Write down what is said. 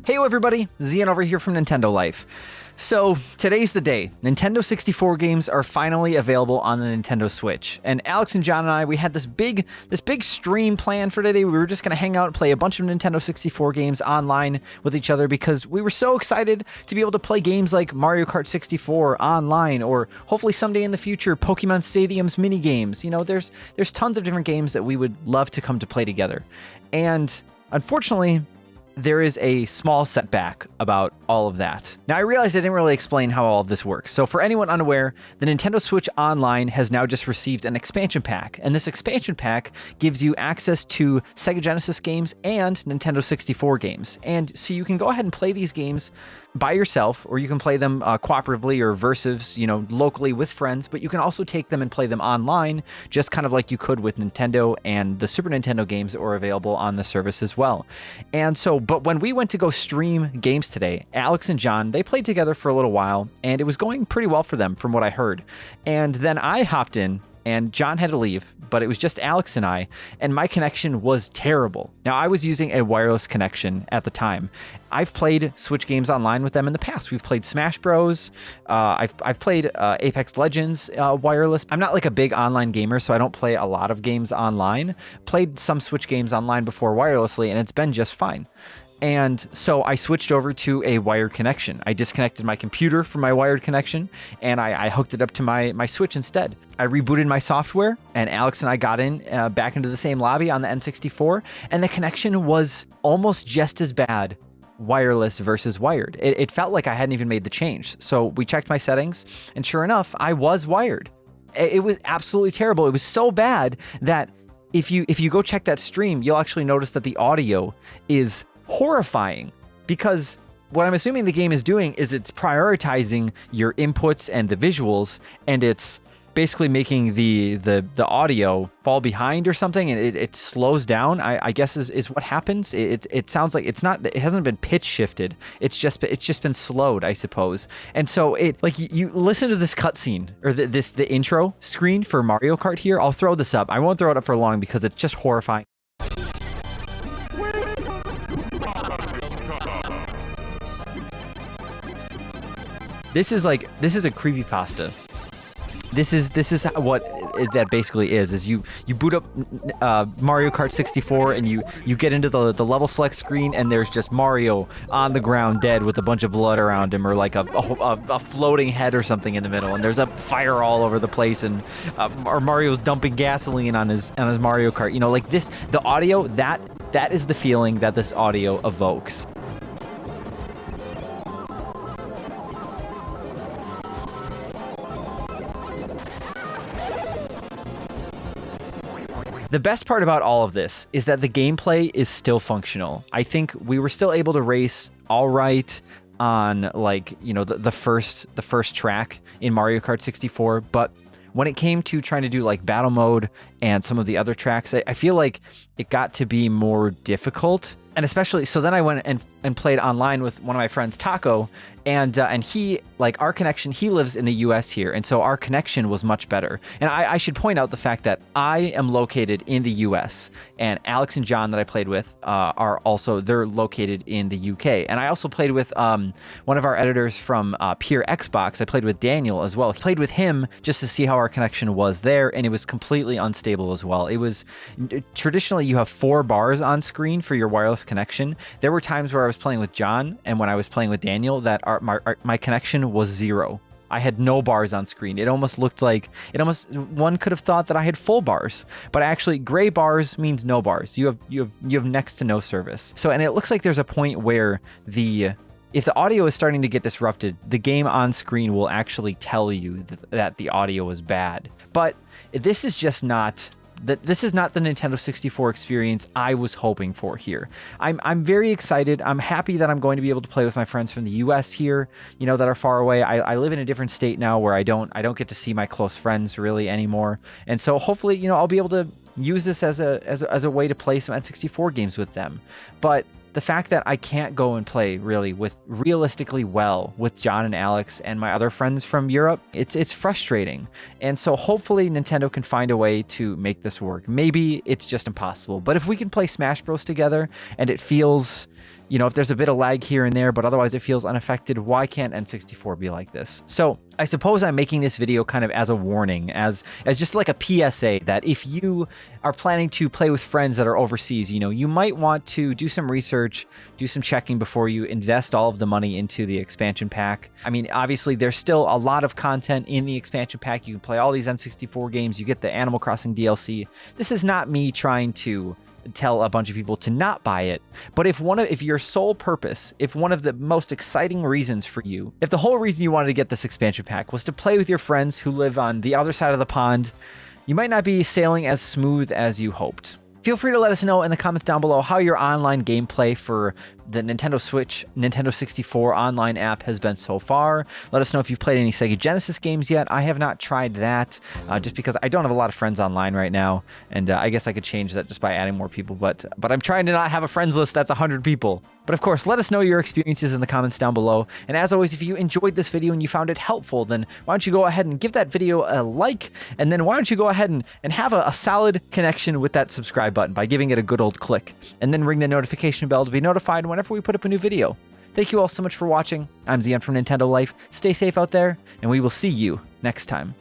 Hey everybody, Zian over here from Nintendo Life. So today's the day. Nintendo 64 games are finally available on the Nintendo Switch. And Alex and John and I, we had this big stream planned for today. We were just going to hang out and play a bunch of Nintendo 64 games online with each other because we were so excited to be able to play games like Mario Kart 64 online, or hopefully someday in the future, Pokemon Stadium's mini games. You know, there's tons of different games that we would love to come to play together. And unfortunately, there is a small setback about all of that. Now, I realized I didn't really explain how all of this works. So for anyone unaware, the Nintendo Switch Online has now just received an expansion pack. And this expansion pack gives you access to Sega Genesis games and Nintendo 64 games. And so you can go ahead and play these games by yourself, or you can play them cooperatively or versus, locally with friends, but you can also take them and play them online, just kind of like you could with Nintendo and the Super Nintendo games that were available on the service as well. And so, but when we went to go stream games today, Alex and John, they played together for a little while, and it was going pretty well for them from what I heard. And then I hopped in, and John had to leave, but it was just Alex and I, and my connection was terrible. Now, I was using a wireless connection at the time. I've played Switch games online with them in the past. We've played Smash Bros. I've played Apex Legends wireless. I'm not like a big online gamer, so I don't play a lot of games online. Played some Switch games online before wirelessly, and it's been just fine. And so I switched over to a wired connection. I disconnected my computer from my wired connection, and I hooked it up to my Switch instead. I rebooted my software, and Alex and I got in back into the same lobby on the N64, and the connection was almost just as bad wireless versus wired. It felt like I hadn't even made the change. So we checked my settings, and sure enough, I was wired. It was absolutely terrible. It was so bad that if you go check that stream, you'll actually notice that the audio is horrifying, because what I'm assuming the game is doing is it's prioritizing your inputs and the visuals, and it's basically making the audio fall behind or something, and it slows down, I guess is what happens. It sounds like it hasn't been pitch shifted. It's just been slowed, I suppose. And so you listen to this cutscene, or the intro screen for Mario Kart here. I'll throw this up. I won't throw it up for long because it's just horrifying. This is a creepypasta. This is what that basically is you boot up Mario Kart 64, and you get into the level select screen, and there's just Mario on the ground dead with a bunch of blood around him, or like a floating head or something in the middle, and there's a fire all over the place, and or Mario's dumping gasoline on his Mario Kart. Like this, the audio, that is the feeling that this audio evokes. The best part about all of this is that the gameplay is still functional. I think we were still able to race all right on the first track in Mario Kart 64, but when it came to trying to do like battle mode and some of the other tracks, I feel like it got to be more difficult. And especially, so then I went and played online with one of my friends, Taco, and he, like our connection, he lives in the US here, and so our connection was much better. And I should point out the fact that I am located in the US, and Alex and John that I played with they're located in the UK. And I also played with one of our editors from Pure Xbox. I played with Daniel as well. I played with him just to see how our connection was there, and it was completely unstable as well. It was, traditionally you have 4 bars on screen for your wireless connection. There were times where I was playing with John and when I was playing with Daniel that my connection was 0. I had no bars on screen. It almost looked like, one could have thought that I had full bars, but actually gray bars means no bars. You have next to no service. So, and it looks like there's a point where if the audio is starting to get disrupted, the game on screen will actually tell you that the audio is bad. But this is just not this is not the Nintendo 64 experience I was hoping for here. I'm very excited. I'm happy that I'm going to be able to play with my friends from the US here, that are far away. I live in a different state now where I don't get to see my close friends really anymore. And so hopefully, I'll be able to use this as a way to play some N64 games with them. But the fact that I can't go and play really realistically well with John and Alex and my other friends from Europe, it's frustrating. And so hopefully Nintendo can find a way to make this work. Maybe it's just impossible, but if we can play Smash Bros together and it feels if there's a bit of lag here and there, but otherwise it feels unaffected, why can't N64 be like this? So I suppose I'm making this video kind of as a warning, as just like a PSA that if you are planning to play with friends that are overseas, you might want to do some research, do some checking before you invest all of the money into the expansion pack. I mean, obviously there's still a lot of content in the expansion pack. You can play all these N64 games, you get the Animal Crossing DLC. This is not me trying to tell a bunch of people to not buy it, but if your sole purpose, if one of the most exciting reasons for you, if the whole reason you wanted to get this expansion pack was to play with your friends who live on the other side of the pond, you might not be sailing as smooth as you hoped. Feel free to let us know in the comments down below how your online gameplay for the Nintendo Switch, Nintendo 64 online app has been so far. Let us know if you've played any Sega Genesis games yet. I have not tried that just because I don't have a lot of friends online right now, and I guess I could change that just by adding more people, but I'm trying to not have a friends list that's 100 people. But of course, let us know your experiences in the comments down below. And as always, if you enjoyed this video and you found it helpful, then why don't you go ahead and give that video a like, and then why don't you go ahead and have a solid connection with that subscribe button by giving it a good old click, and then ring the notification bell to be notified whenever we put up a new video. Thank you all so much for watching. I'm Zion from Nintendo Life. Stay safe out there, and we will see you next time.